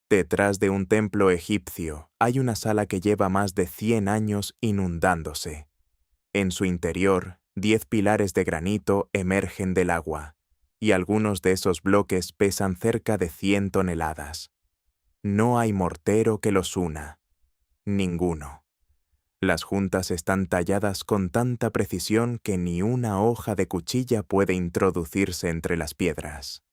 Detrás de un templo egipcio hay una sala que lleva más de 100 años inundándose. En su interior, 10 pilares de granito emergen del agua, y algunos de esos bloques pesan cerca de 100 toneladas. No hay mortero que los una. Ninguno. Las juntas están talladas con tanta precisión que ni una hoja de cuchilla puede introducirse entre las piedras.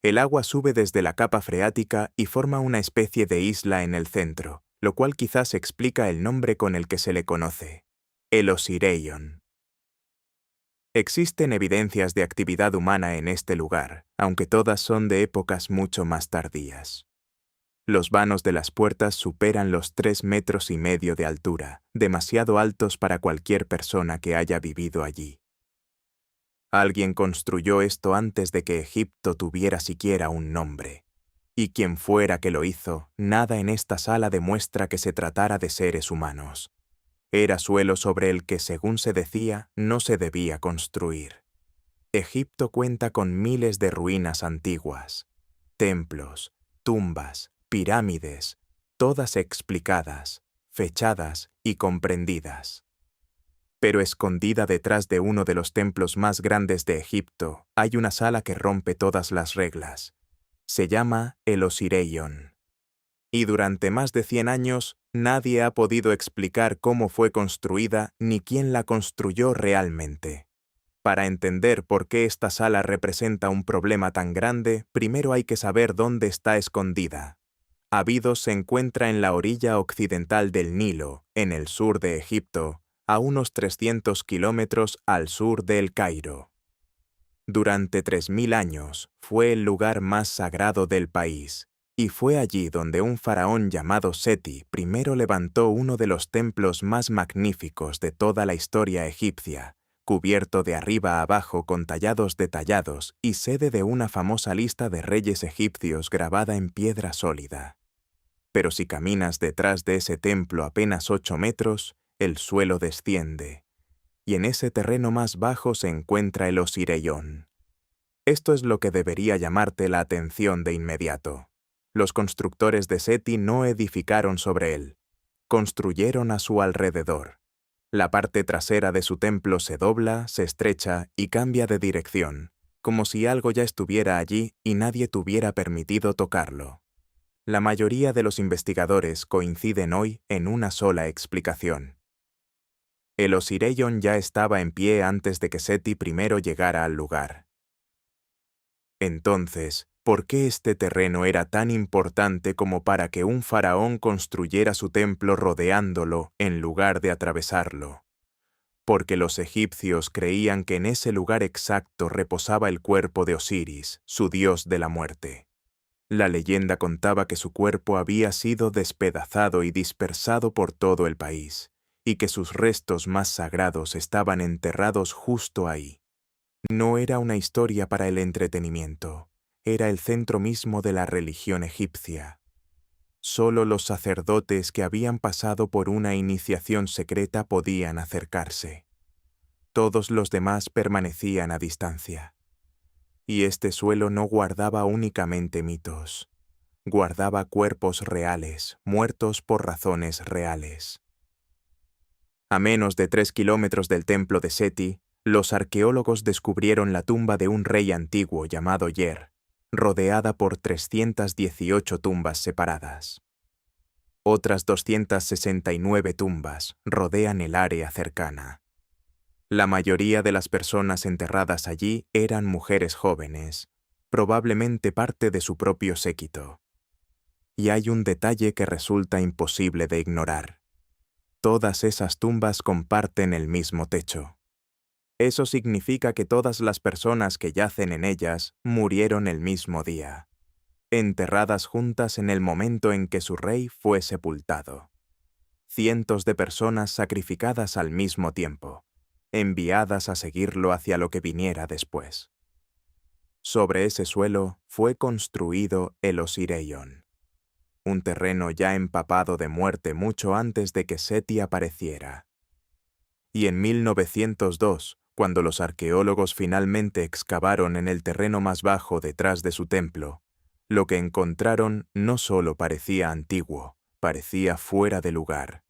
El agua sube desde la capa freática y forma una especie de isla en el centro, lo cual quizás explica el nombre con el que se le conoce, el Osiraion. Existen evidencias de actividad humana en este lugar, aunque todas son de épocas mucho más tardías. Los vanos de las puertas superan los 3,5 metros de altura, demasiado altos para cualquier persona que haya vivido allí. Alguien construyó esto antes de que Egipto tuviera siquiera un nombre. Y quien fuera que lo hizo, nada en esta sala demuestra que se tratara de seres humanos. Era suelo sobre el que, según se decía, no se debía construir. Egipto cuenta con miles de ruinas antiguas, templos, tumbas, pirámides, todas explicadas, fechadas y comprendidas. Pero escondida detrás de uno de los templos más grandes de Egipto, hay una sala que rompe todas las reglas. Se llama el Osiraion. Y durante más de 100 años, nadie ha podido explicar cómo fue construida ni quién la construyó realmente. Para entender por qué esta sala representa un problema tan grande, primero hay que saber dónde está escondida. Abidos se encuentra en la orilla occidental del Nilo, en el sur de Egipto, a unos 300 kilómetros al sur de El Cairo. Durante 3000 años fue el lugar más sagrado del país, y fue allí donde un faraón llamado Seti primero levantó uno de los templos más magníficos de toda la historia egipcia, cubierto de arriba a abajo con tallados detallados y sede de una famosa lista de reyes egipcios grabada en piedra sólida. Pero si caminas detrás de ese templo apenas 8 metros, el suelo desciende, y en ese terreno más bajo se encuentra el Osiraion. Esto es lo que debería llamarte la atención de inmediato. Los constructores de Seti no edificaron sobre él, construyeron a su alrededor. La parte trasera de su templo se dobla, se estrecha y cambia de dirección, como si algo ya estuviera allí y nadie tuviera permitido tocarlo. La mayoría de los investigadores coinciden hoy en una sola explicación. El Osiraion ya estaba en pie antes de que Seti primero llegara al lugar. Entonces, ¿por qué este terreno era tan importante como para que un faraón construyera su templo rodeándolo en lugar de atravesarlo? Porque los egipcios creían que en ese lugar exacto reposaba el cuerpo de Osiris, su dios de la muerte. La leyenda contaba que su cuerpo había sido despedazado y dispersado por todo el país, y que sus restos más sagrados estaban enterrados justo ahí. No era una historia para el entretenimiento, era el centro mismo de la religión egipcia. Solo los sacerdotes que habían pasado por una iniciación secreta podían acercarse. Todos los demás permanecían a distancia. Y este suelo no guardaba únicamente mitos, guardaba cuerpos reales, muertos por razones reales. A menos de 3 kilómetros del templo de Seti, los arqueólogos descubrieron la tumba de un rey antiguo llamado Yer, rodeada por 318 tumbas separadas. Otras 269 tumbas rodean el área cercana. La mayoría de las personas enterradas allí eran mujeres jóvenes, probablemente parte de su propio séquito. Y hay un detalle que resulta imposible de ignorar. Todas esas tumbas comparten el mismo techo. Eso significa que todas las personas que yacen en ellas murieron el mismo día, enterradas juntas en el momento en que su rey fue sepultado. Cientos de personas sacrificadas al mismo tiempo, enviadas a seguirlo hacia lo que viniera después. Sobre ese suelo fue construido el Osiraion, un terreno ya empapado de muerte mucho antes de que Seti apareciera. Y en 1902, cuando los arqueólogos finalmente excavaron en el terreno más bajo detrás de su templo, Lo que encontraron no solo parecía antiguo, parecía fuera de lugar.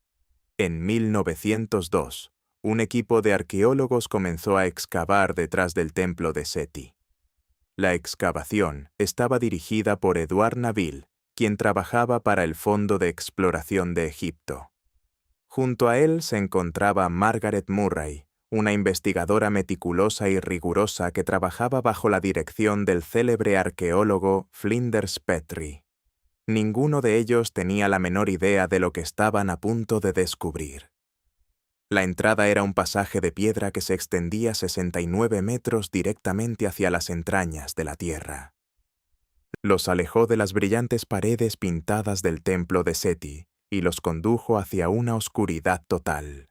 En 1902, un equipo de arqueólogos comenzó a excavar detrás del templo de Seti. La excavación estaba dirigida por Edouard Nabil, quien trabajaba para el Fondo de Exploración de Egipto. Junto a él se encontraba Margaret Murray, una investigadora meticulosa y rigurosa que trabajaba bajo la dirección del célebre arqueólogo Flinders Petrie. Ninguno de ellos tenía la menor idea de lo que estaban a punto de descubrir. La entrada era un pasaje de piedra que se extendía 69 metros directamente hacia las entrañas de la tierra. Los alejó de las brillantes paredes pintadas del templo de Seti y los condujo hacia una oscuridad total.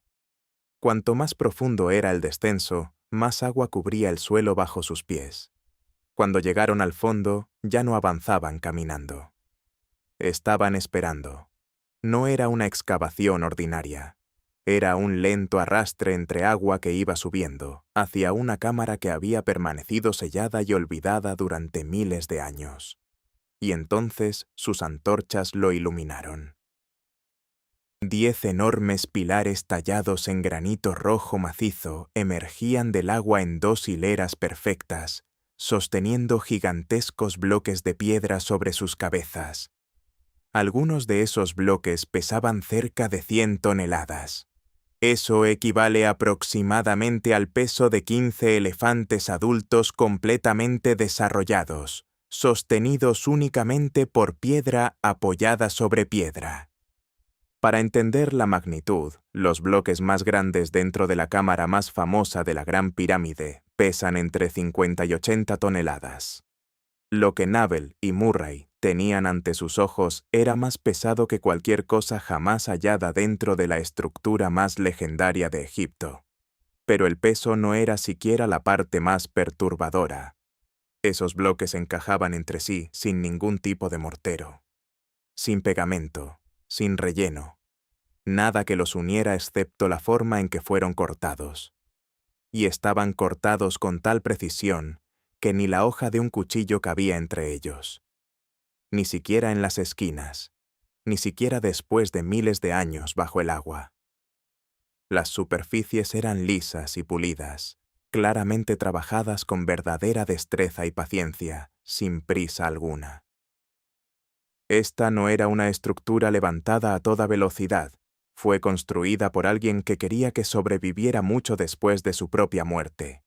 Cuanto más profundo era el descenso, más agua cubría el suelo bajo sus pies. Cuando llegaron al fondo, ya no avanzaban caminando. Estaban esperando. No era una excavación ordinaria. Era un lento arrastre entre agua que iba subiendo, hacia una cámara que había permanecido sellada y olvidada durante miles de años. Y entonces sus antorchas lo iluminaron. 10 enormes pilares tallados en granito rojo macizo emergían del agua en 2 hileras perfectas, sosteniendo gigantescos bloques de piedra sobre sus cabezas. Algunos de esos bloques pesaban cerca de 100 toneladas. Eso equivale aproximadamente al peso de 15 elefantes adultos completamente desarrollados, sostenidos únicamente por piedra apoyada sobre piedra. Para entender la magnitud, los bloques más grandes dentro de la cámara más famosa de la Gran Pirámide pesan entre 50 y 80 toneladas. Lo que Nabil y Murray tenían ante sus ojos era más pesado que cualquier cosa jamás hallada dentro de la estructura más legendaria de Egipto. Pero el peso no era siquiera la parte más perturbadora. Esos bloques encajaban entre sí sin ningún tipo de mortero, sin pegamento, sin relleno. Nada que los uniera excepto la forma en que fueron cortados. Y estaban cortados con tal precisión que ni la hoja de un cuchillo cabía entre ellos. Ni siquiera en las esquinas, ni siquiera después de miles de años bajo el agua. Las superficies eran lisas y pulidas, claramente trabajadas con verdadera destreza y paciencia, sin prisa alguna. Esta no era una estructura levantada a toda velocidad. Fue construida por alguien que quería que sobreviviera mucho después de su propia muerte.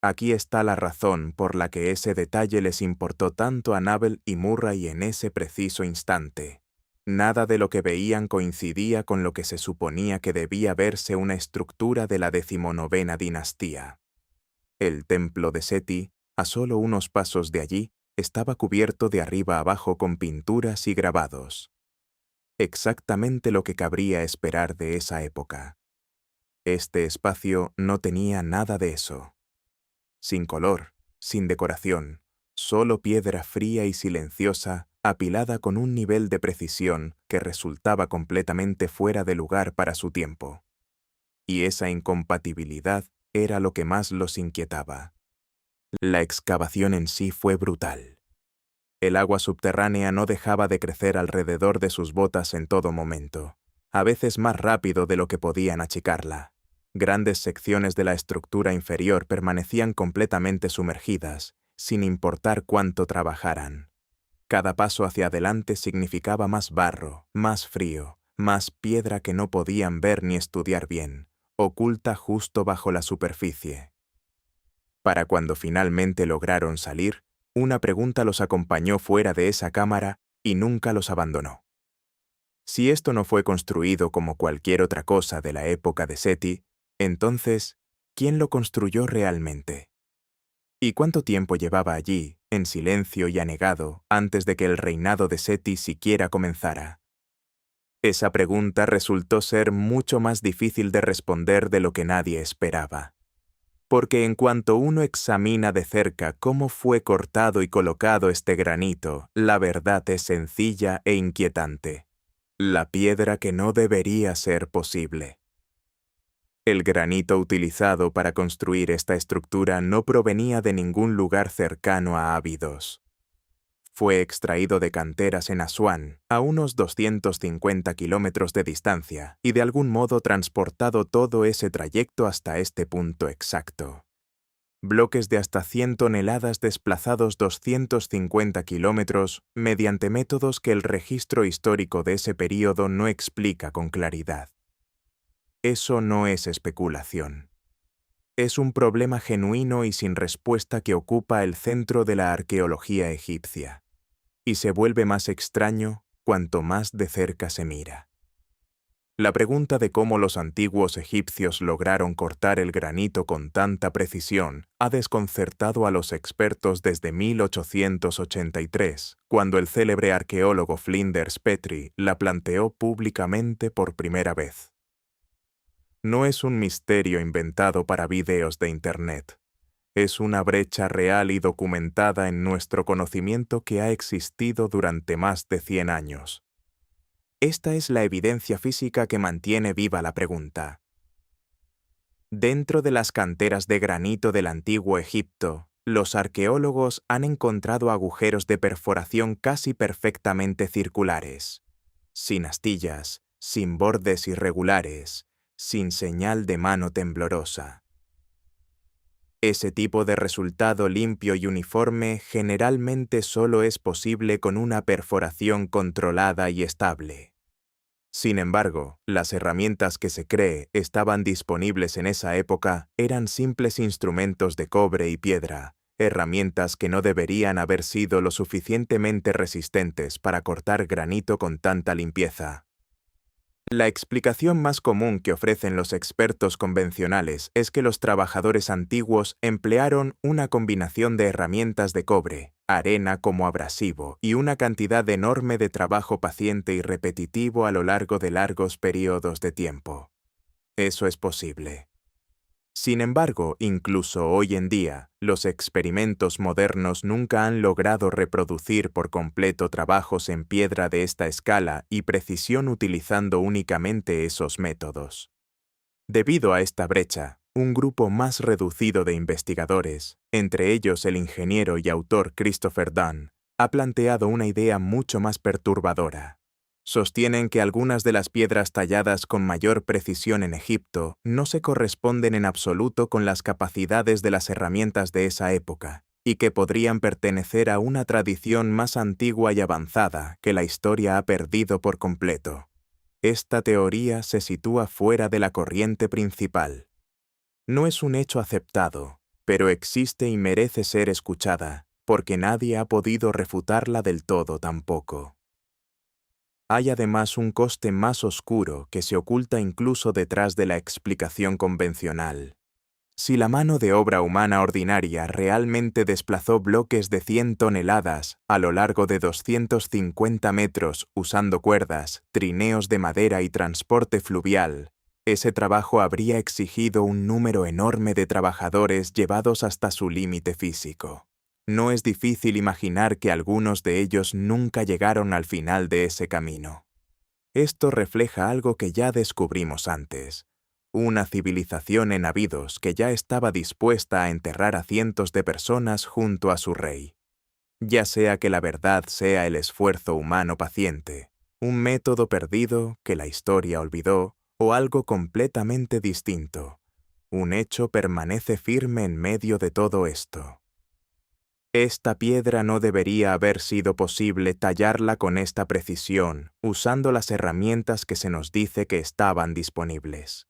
Aquí está la razón por la que ese detalle les importó tanto a Nabil y Murray en ese preciso instante. Nada de lo que veían coincidía con lo que se suponía que debía verse una estructura de la 19ª dinastía. El templo de Seti, a solo unos pasos de allí, estaba cubierto de arriba abajo con pinturas y grabados. Exactamente lo que cabría esperar de esa época. Este espacio no tenía nada de eso. Sin color, sin decoración, solo piedra fría y silenciosa, apilada con un nivel de precisión que resultaba completamente fuera de lugar para su tiempo. Y esa incompatibilidad era lo que más los inquietaba. La excavación en sí fue brutal. El agua subterránea no dejaba de crecer alrededor de sus botas en todo momento, a veces más rápido de lo que podían achicarla. Grandes secciones de la estructura inferior permanecían completamente sumergidas, sin importar cuánto trabajaran. Cada paso hacia adelante significaba más barro, más frío, más piedra que no podían ver ni estudiar bien, oculta justo bajo la superficie. Para cuando finalmente lograron salir, una pregunta los acompañó fuera de esa cámara y nunca los abandonó. Si esto no fue construido como cualquier otra cosa de la época de Seti, entonces, ¿quién lo construyó realmente? ¿Y cuánto tiempo llevaba allí, en silencio y anegado, antes de que el reinado de Seti siquiera comenzara? Esa pregunta resultó ser mucho más difícil de responder de lo que nadie esperaba. Porque en cuanto uno examina de cerca cómo fue cortado y colocado este granito, la verdad es sencilla e inquietante. La piedra que no debería ser posible. El granito utilizado para construir esta estructura no provenía de ningún lugar cercano a Abidos. Fue extraído de canteras en Asuán, a unos 250 kilómetros de distancia, y de algún modo transportado todo ese trayecto hasta este punto exacto. Bloques de hasta 100 toneladas desplazados 250 kilómetros mediante métodos que el registro histórico de ese período no explica con claridad. Eso no es especulación. Es un problema genuino y sin respuesta que ocupa el centro de la arqueología egipcia, y se vuelve más extraño cuanto más de cerca se mira. La pregunta de cómo los antiguos egipcios lograron cortar el granito con tanta precisión ha desconcertado a los expertos desde 1883, cuando el célebre arqueólogo Flinders Petrie la planteó públicamente por primera vez. No es un misterio inventado para vídeos de Internet. Es una brecha real y documentada en nuestro conocimiento que ha existido durante más de 100 años. Esta es la evidencia física que mantiene viva la pregunta. Dentro de las canteras de granito del antiguo Egipto, los arqueólogos han encontrado agujeros de perforación casi perfectamente circulares, sin astillas, sin bordes irregulares, sin señal de mano temblorosa. Ese tipo de resultado limpio y uniforme generalmente solo es posible con una perforación controlada y estable. Sin embargo, las herramientas que se cree estaban disponibles en esa época eran simples instrumentos de cobre y piedra, herramientas que no deberían haber sido lo suficientemente resistentes para cortar granito con tanta limpieza. La explicación más común que ofrecen los expertos convencionales es que los trabajadores antiguos emplearon una combinación de herramientas de cobre, arena como abrasivo y una cantidad enorme de trabajo paciente y repetitivo a lo largo de largos periodos de tiempo. Eso es posible. Sin embargo, incluso hoy en día, los experimentos modernos nunca han logrado reproducir por completo trabajos en piedra de esta escala y precisión utilizando únicamente esos métodos. Debido a esta brecha, un grupo más reducido de investigadores, entre ellos el ingeniero y autor Christopher Dunn, ha planteado una idea mucho más perturbadora. Sostienen que algunas de las piedras talladas con mayor precisión en Egipto no se corresponden en absoluto con las capacidades de las herramientas de esa época, y que podrían pertenecer a una tradición más antigua y avanzada que la historia ha perdido por completo. Esta teoría se sitúa fuera de la corriente principal. No es un hecho aceptado, pero existe y merece ser escuchada, porque nadie ha podido refutarla del todo tampoco. Hay además un coste más oscuro que se oculta incluso detrás de la explicación convencional. Si la mano de obra humana ordinaria realmente desplazó bloques de 100 toneladas a lo largo de 250 metros usando cuerdas, trineos de madera y transporte fluvial, ese trabajo habría exigido un número enorme de trabajadores llevados hasta su límite físico. No es difícil imaginar que algunos de ellos nunca llegaron al final de ese camino. Esto refleja algo que ya descubrimos antes. Una civilización en Abidos que ya estaba dispuesta a enterrar a cientos de personas junto a su rey. Ya sea que la verdad sea el esfuerzo humano paciente, un método perdido que la historia olvidó, o algo completamente distinto, un hecho permanece firme en medio de todo esto. Esta piedra no debería haber sido posible tallarla con esta precisión, usando las herramientas que se nos dice que estaban disponibles.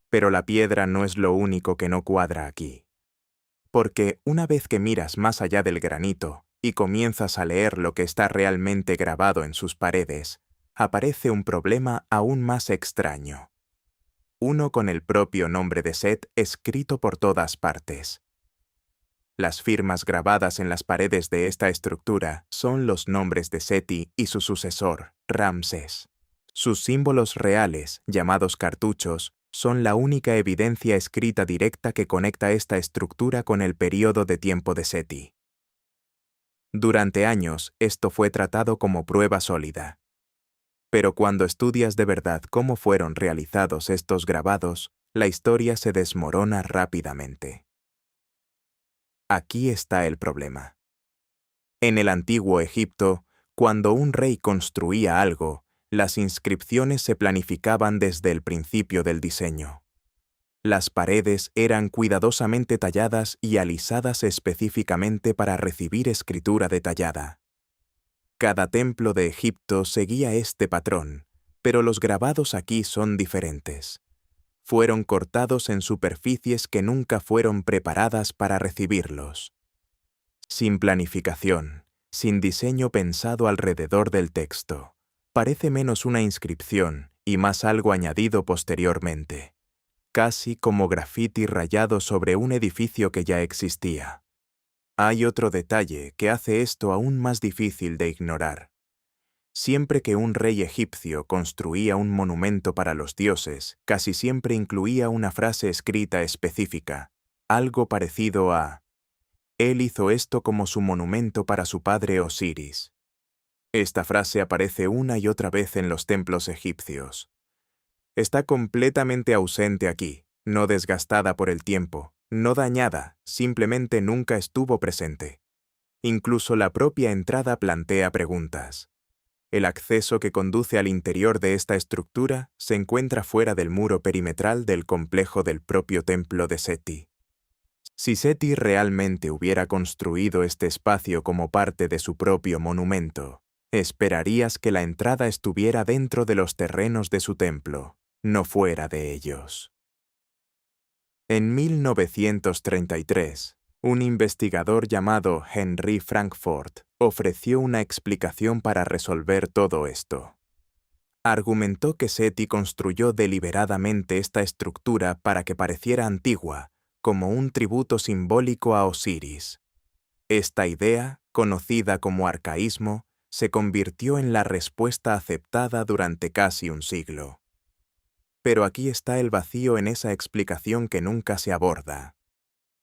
Pero la piedra no es lo único que no cuadra aquí. Porque una vez que miras más allá del granito y comienzas a leer lo que está realmente grabado en sus paredes, aparece un problema aún más extraño. Uno con el propio nombre de Set escrito por todas partes. Las firmas grabadas en las paredes de esta estructura son los nombres de Seti y su sucesor, Ramsés. Sus símbolos reales, llamados cartuchos, son la única evidencia escrita directa que conecta esta estructura con el período de tiempo de Seti. Durante años, esto fue tratado como prueba sólida. Pero cuando estudias de verdad cómo fueron realizados estos grabados, la historia se desmorona rápidamente. Aquí está el problema. En el antiguo Egipto, cuando un rey construía algo, las inscripciones se planificaban desde el principio del diseño. Las paredes eran cuidadosamente talladas y alisadas específicamente para recibir escritura detallada. Cada templo de Egipto seguía este patrón, pero los grabados aquí son diferentes. Fueron cortados en superficies que nunca fueron preparadas para recibirlos. Sin planificación, sin diseño pensado alrededor del texto, parece menos una inscripción y más algo añadido posteriormente, casi como grafiti rayado sobre un edificio que ya existía. Hay otro detalle que hace esto aún más difícil de ignorar. Siempre que un rey egipcio construía un monumento para los dioses, casi siempre incluía una frase escrita específica, algo parecido a «Él hizo esto como su monumento para su padre Osiris». Esta frase aparece una y otra vez en los templos egipcios. Está completamente ausente aquí, no desgastada por el tiempo, no dañada, simplemente nunca estuvo presente. Incluso la propia entrada plantea preguntas. El acceso que conduce al interior de esta estructura se encuentra fuera del muro perimetral del complejo del propio templo de Seti. Si Seti realmente hubiera construido este espacio como parte de su propio monumento, esperarías que la entrada estuviera dentro de los terrenos de su templo, no fuera de ellos. En 1933, un investigador llamado Henry Frankfurt ofreció una explicación para resolver todo esto. Argumentó que Seti construyó deliberadamente esta estructura para que pareciera antigua, como un tributo simbólico a Osiris. Esta idea, conocida como arcaísmo, se convirtió en la respuesta aceptada durante casi un siglo. Pero aquí está el vacío en esa explicación que nunca se aborda.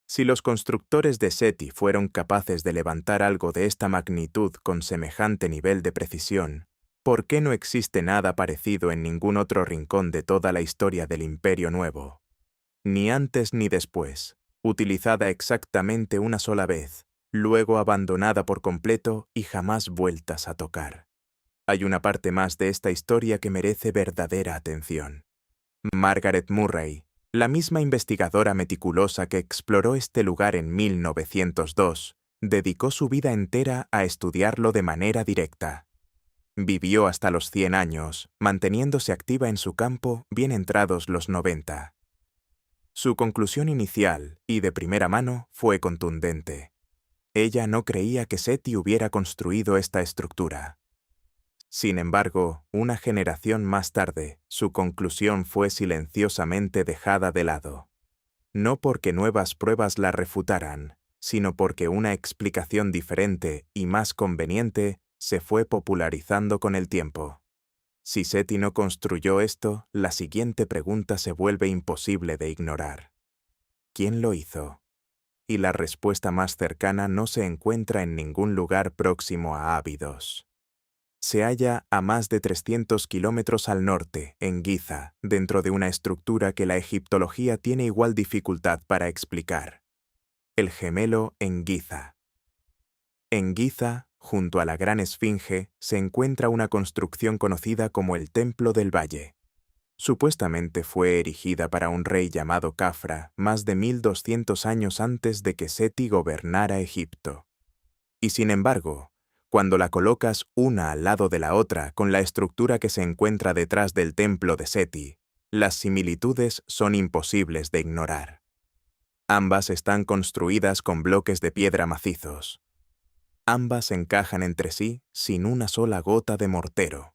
Si los constructores de Seti fueron capaces de levantar algo de esta magnitud con semejante nivel de precisión, ¿por qué no existe nada parecido en ningún otro rincón de toda la historia del Imperio Nuevo? Ni antes ni después, utilizada exactamente una sola vez, luego abandonada por completo y jamás vueltas a tocar. Hay una parte más de esta historia que merece verdadera atención. Margaret Murray, la misma investigadora meticulosa que exploró este lugar en 1902, dedicó su vida entera a estudiarlo de manera directa. Vivió hasta los 100 años, manteniéndose activa en su campo bien entrados los 90. Su conclusión inicial, y de primera mano, fue contundente. Ella no creía que Seti hubiera construido esta estructura. Sin embargo, una generación más tarde, su conclusión fue silenciosamente dejada de lado. No porque nuevas pruebas la refutaran, sino porque una explicación diferente y más conveniente se fue popularizando con el tiempo. Si Seti no construyó esto, la siguiente pregunta se vuelve imposible de ignorar. ¿Quién lo hizo? Y la respuesta más cercana no se encuentra en ningún lugar próximo a Abidos. Se halla a más de 300 kilómetros al norte, en Giza, dentro de una estructura que la egiptología tiene igual dificultad para explicar. El gemelo en Giza. En Giza, junto a la Gran Esfinge, se encuentra una construcción conocida como el Templo del Valle. Supuestamente fue erigida para un rey llamado Khafra más de 1200 años antes de que Seti gobernara Egipto. Y sin embargo, cuando la colocas una al lado de la otra con la estructura que se encuentra detrás del templo de Seti, las similitudes son imposibles de ignorar. Ambas están construidas con bloques de piedra macizos. Ambas encajan entre sí sin una sola gota de mortero.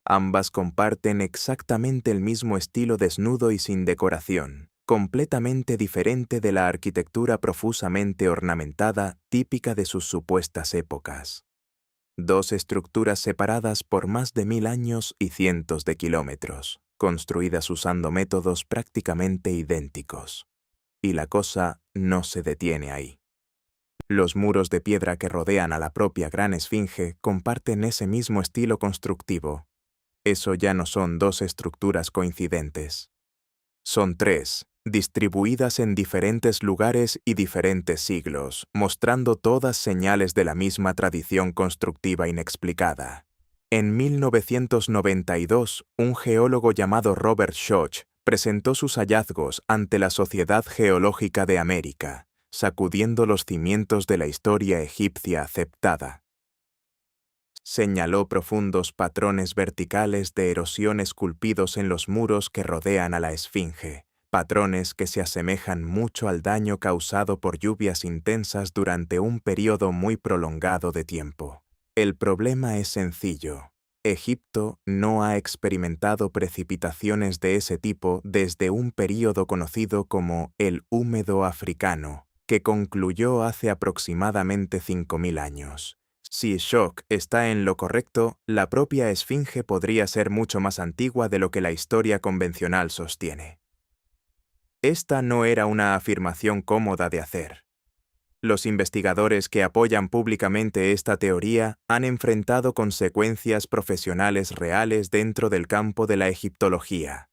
Ambas comparten exactamente el mismo estilo desnudo y sin decoración, completamente diferente de la arquitectura profusamente ornamentada típica de sus supuestas épocas. Dos estructuras separadas por más de 1000 años y cientos de kilómetros, construidas usando métodos prácticamente idénticos. Y la cosa no se detiene ahí. Los muros de piedra que rodean a la propia Gran Esfinge comparten ese mismo estilo constructivo. Eso ya no son dos estructuras coincidentes. Son tres, distribuidas en diferentes lugares y diferentes siglos, mostrando todas señales de la misma tradición constructiva inexplicada. En 1992, un geólogo llamado Robert Schoch presentó sus hallazgos ante la Sociedad Geológica de América, sacudiendo los cimientos de la historia egipcia aceptada. Señaló profundos patrones verticales de erosión esculpidos en los muros que rodean a la Esfinge, patrones que se asemejan mucho al daño causado por lluvias intensas durante un periodo muy prolongado de tiempo. El problema es sencillo. Egipto no ha experimentado precipitaciones de ese tipo desde un período conocido como el húmedo africano, que concluyó hace aproximadamente 5.000 años. Si Schoch está en lo correcto, la propia Esfinge podría ser mucho más antigua de lo que la historia convencional sostiene. Esta no era una afirmación cómoda de hacer. Los investigadores que apoyan públicamente esta teoría han enfrentado consecuencias profesionales reales dentro del campo de la egiptología.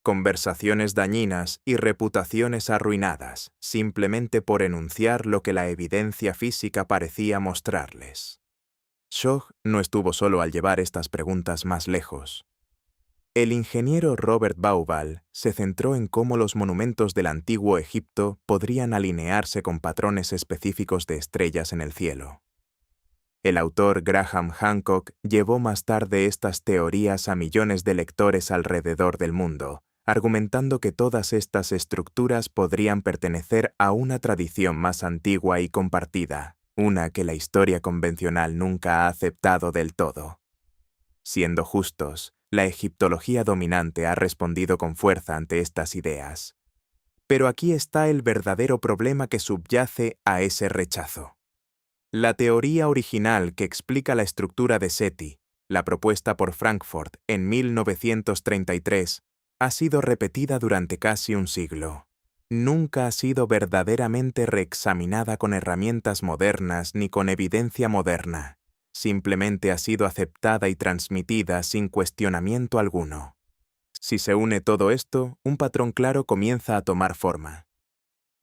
Conversaciones dañinas y reputaciones arruinadas, simplemente por enunciar lo que la evidencia física parecía mostrarles. Schoch no estuvo solo al llevar estas preguntas más lejos. El ingeniero Robert Bauval se centró en cómo los monumentos del antiguo Egipto podrían alinearse con patrones específicos de estrellas en el cielo. El autor Graham Hancock llevó más tarde estas teorías a millones de lectores alrededor del mundo, argumentando que todas estas estructuras podrían pertenecer a una tradición más antigua y compartida, una que la historia convencional nunca ha aceptado del todo. Siendo justos, la egiptología dominante ha respondido con fuerza ante estas ideas. Pero aquí está el verdadero problema que subyace a ese rechazo. La teoría original que explica la estructura de Seti, la propuesta por Frankfurt en 1933, ha sido repetida durante casi un siglo. Nunca ha sido verdaderamente reexaminada con herramientas modernas ni con evidencia moderna. Simplemente ha sido aceptada y transmitida sin cuestionamiento alguno. Si se une todo esto, un patrón claro comienza a tomar forma.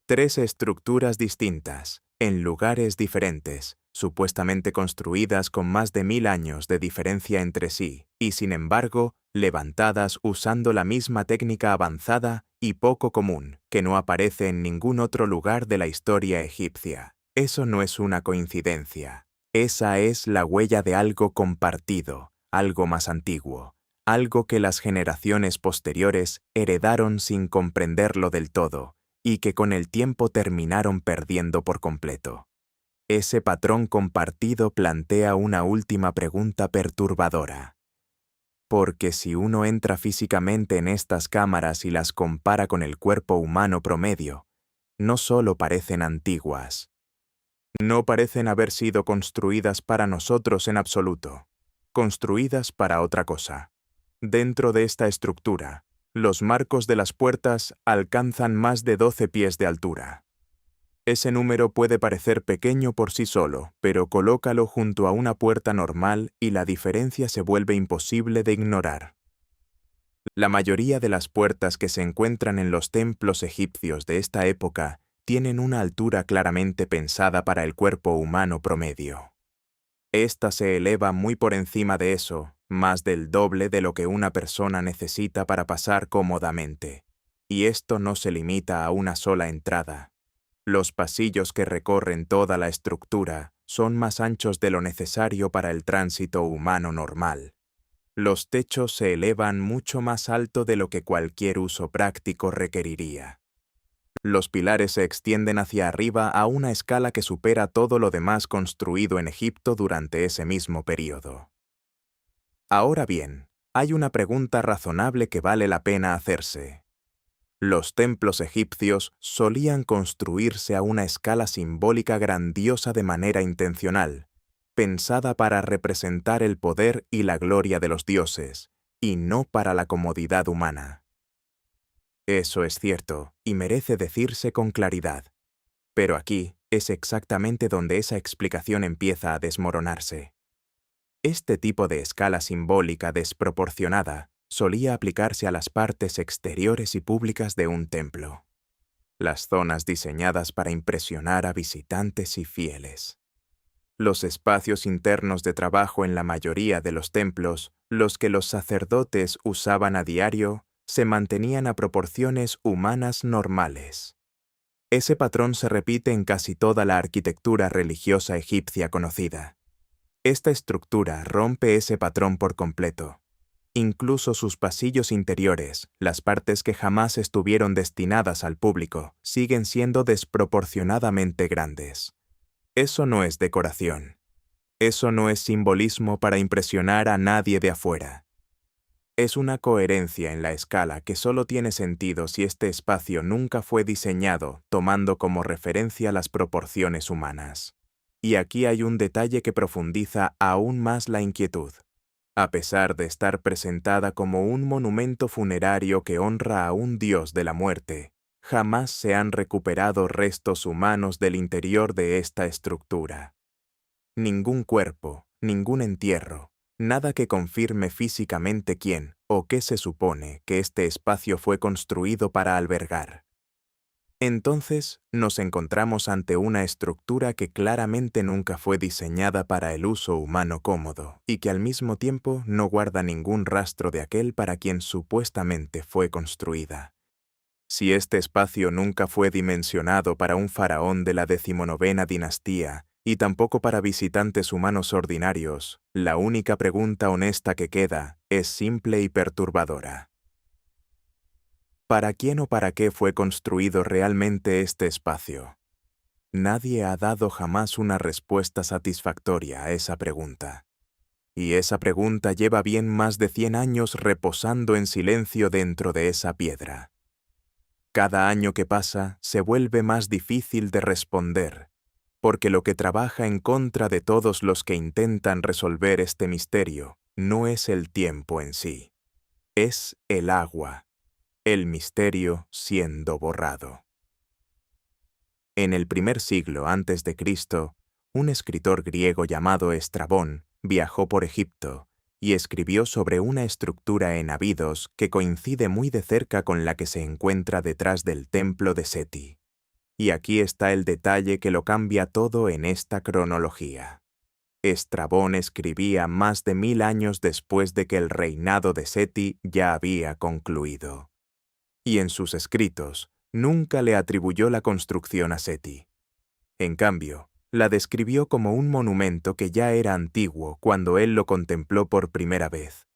3 estructuras distintas, en lugares diferentes, supuestamente construidas con más de 1000 años de diferencia entre sí, y sin embargo, levantadas usando la misma técnica avanzada y poco común, que no aparece en ningún otro lugar de la historia egipcia. Eso no es una coincidencia. Esa es la huella de algo compartido, algo más antiguo, algo que las generaciones posteriores heredaron sin comprenderlo del todo, y que con el tiempo terminaron perdiendo por completo. Ese patrón compartido plantea una última pregunta perturbadora. Porque si uno entra físicamente en estas cámaras y las compara con el cuerpo humano promedio, no solo parecen antiguas, no parecen haber sido construidas para nosotros en absoluto, construidas para otra cosa. Dentro de esta estructura, los marcos de las puertas alcanzan más de 12 pies de altura. Ese número puede parecer pequeño por sí solo, pero colócalo junto a una puerta normal y la diferencia se vuelve imposible de ignorar. La mayoría de las puertas que se encuentran en los templos egipcios de esta época tienen una altura claramente pensada para el cuerpo humano promedio. Esta se eleva muy por encima de eso, más del doble de lo que una persona necesita para pasar cómodamente. Y esto no se limita a una sola entrada. Los pasillos que recorren toda la estructura son más anchos de lo necesario para el tránsito humano normal. Los techos se elevan mucho más alto de lo que cualquier uso práctico requeriría. Los pilares se extienden hacia arriba a una escala que supera todo lo demás construido en Egipto durante ese mismo período. Ahora bien, hay una pregunta razonable que vale la pena hacerse. Los templos egipcios solían construirse a una escala simbólica grandiosa de manera intencional, pensada para representar el poder y la gloria de los dioses, y no para la comodidad humana. Eso es cierto, y merece decirse con claridad. Pero aquí es exactamente donde esa explicación empieza a desmoronarse. Este tipo de escala simbólica desproporcionada solía aplicarse a las partes exteriores y públicas de un templo, las zonas diseñadas para impresionar a visitantes y fieles. Los espacios internos de trabajo en la mayoría de los templos, los que los sacerdotes usaban a diario, se mantenían a proporciones humanas normales. Ese patrón se repite en casi toda la arquitectura religiosa egipcia conocida. Esta estructura rompe ese patrón por completo. Incluso sus pasillos interiores, las partes que jamás estuvieron destinadas al público, siguen siendo desproporcionadamente grandes. Eso no es decoración. Eso no es simbolismo para impresionar a nadie de afuera. Es una coherencia en la escala que solo tiene sentido si este espacio nunca fue diseñado tomando como referencia las proporciones humanas. Y aquí hay un detalle que profundiza aún más la inquietud. A pesar de estar presentada como un monumento funerario que honra a un dios de la muerte, jamás se han recuperado restos humanos del interior de esta estructura. Ningún cuerpo, ningún entierro, nada que confirme físicamente quién o qué se supone que este espacio fue construido para albergar. Entonces, nos encontramos ante una estructura que claramente nunca fue diseñada para el uso humano cómodo y que al mismo tiempo no guarda ningún rastro de aquel para quien supuestamente fue construida. Si este espacio nunca fue dimensionado para un faraón de la 19ª dinastía y tampoco para visitantes humanos ordinarios, la única pregunta honesta que queda es simple y perturbadora. ¿Para quién o para qué fue construido realmente este espacio? Nadie ha dado jamás una respuesta satisfactoria a esa pregunta. Y esa pregunta lleva bien más de 100 años reposando en silencio dentro de esa piedra. Cada año que pasa se vuelve más difícil de responder, porque lo que trabaja en contra de todos los que intentan resolver este misterio no es el tiempo en sí, es el agua. El misterio siendo borrado. En el primer siglo antes de Cristo, un escritor griego llamado Estrabón viajó por Egipto y escribió sobre una estructura en Abidos que coincide muy de cerca con la que se encuentra detrás del templo de Seti. Y aquí está el detalle que lo cambia todo en esta cronología. Estrabón escribía más de 1000 años después de que el reinado de Seti ya había concluido. Y en sus escritos nunca le atribuyó la construcción a Seti. En cambio, la describió como un monumento que ya era antiguo cuando él lo contempló por primera vez.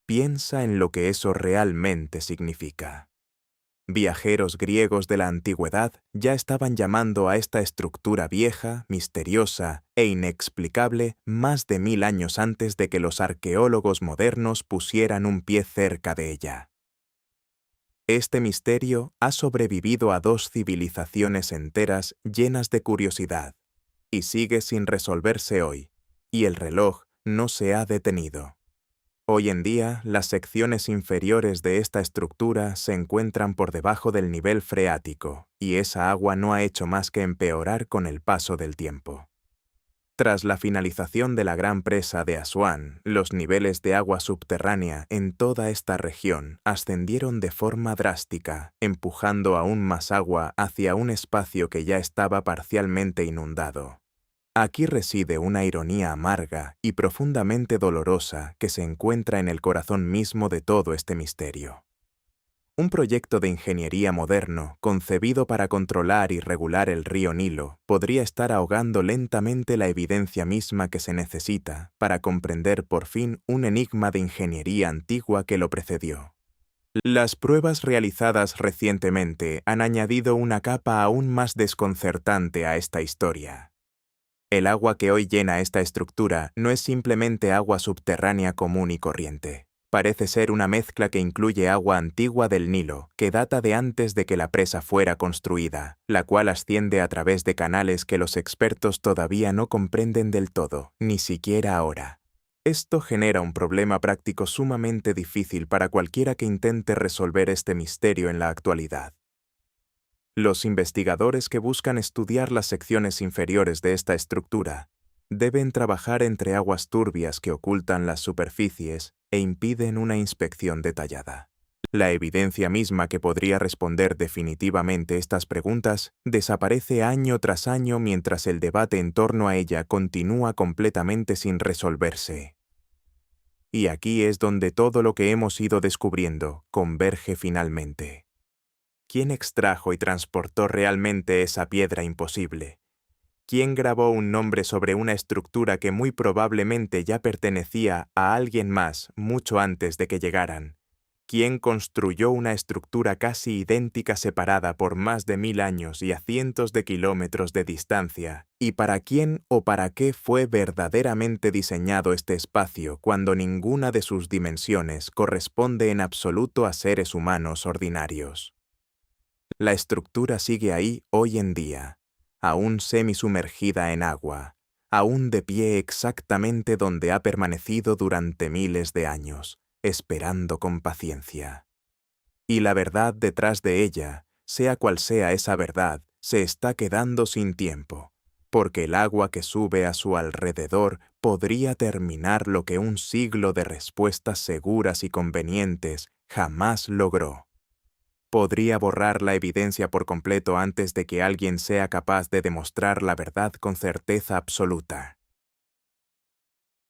Piensa en lo que eso realmente significa. Viajeros griegos de la antigüedad ya estaban llamando a esta estructura vieja, misteriosa e inexplicable más de 1000 años antes de que los arqueólogos modernos pusieran un pie cerca de ella. Este misterio ha sobrevivido a 2 civilizaciones enteras llenas de curiosidad, y sigue sin resolverse hoy, y el reloj no se ha detenido. Hoy en día, las secciones inferiores de esta estructura se encuentran por debajo del nivel freático, y esa agua no ha hecho más que empeorar con el paso del tiempo. Tras la finalización de la gran presa de Asuán, los niveles de agua subterránea en toda esta región ascendieron de forma drástica, empujando aún más agua hacia un espacio que ya estaba parcialmente inundado. Aquí reside una ironía amarga y profundamente dolorosa que se encuentra en el corazón mismo de todo este misterio. Un proyecto de ingeniería moderno, concebido para controlar y regular el río Nilo, podría estar ahogando lentamente la evidencia misma que se necesita para comprender por fin un enigma de ingeniería antigua que lo precedió. Las pruebas realizadas recientemente han añadido una capa aún más desconcertante a esta historia. El agua que hoy llena esta estructura no es simplemente agua subterránea común y corriente. Parece ser una mezcla que incluye agua antigua del Nilo, que data de antes de que la presa fuera construida, la cual asciende a través de canales que los expertos todavía no comprenden del todo, ni siquiera ahora. Esto genera un problema práctico sumamente difícil para cualquiera que intente resolver este misterio en la actualidad. Los investigadores que buscan estudiar las secciones inferiores de esta estructura deben trabajar entre aguas turbias que ocultan las superficies e impiden una inspección detallada. La evidencia misma que podría responder definitivamente estas preguntas desaparece año tras año mientras el debate en torno a ella continúa completamente sin resolverse. Y aquí es donde todo lo que hemos ido descubriendo converge finalmente. ¿Quién extrajo y transportó realmente esa piedra imposible? ¿Quién grabó un nombre sobre una estructura que muy probablemente ya pertenecía a alguien más mucho antes de que llegaran? ¿Quién construyó una estructura casi idéntica separada por más de 1000 años y a cientos de kilómetros de distancia? ¿Y para quién o para qué fue verdaderamente diseñado este espacio cuando ninguna de sus dimensiones corresponde en absoluto a seres humanos ordinarios? La estructura sigue ahí hoy en día, aún semisumergida en agua, aún de pie exactamente donde ha permanecido durante miles de años, esperando con paciencia. Y la verdad detrás de ella, sea cual sea esa verdad, se está quedando sin tiempo, porque el agua que sube a su alrededor podría terminar lo que un siglo de respuestas seguras y convenientes jamás logró. Podría borrar la evidencia por completo antes de que alguien sea capaz de demostrar la verdad con certeza absoluta.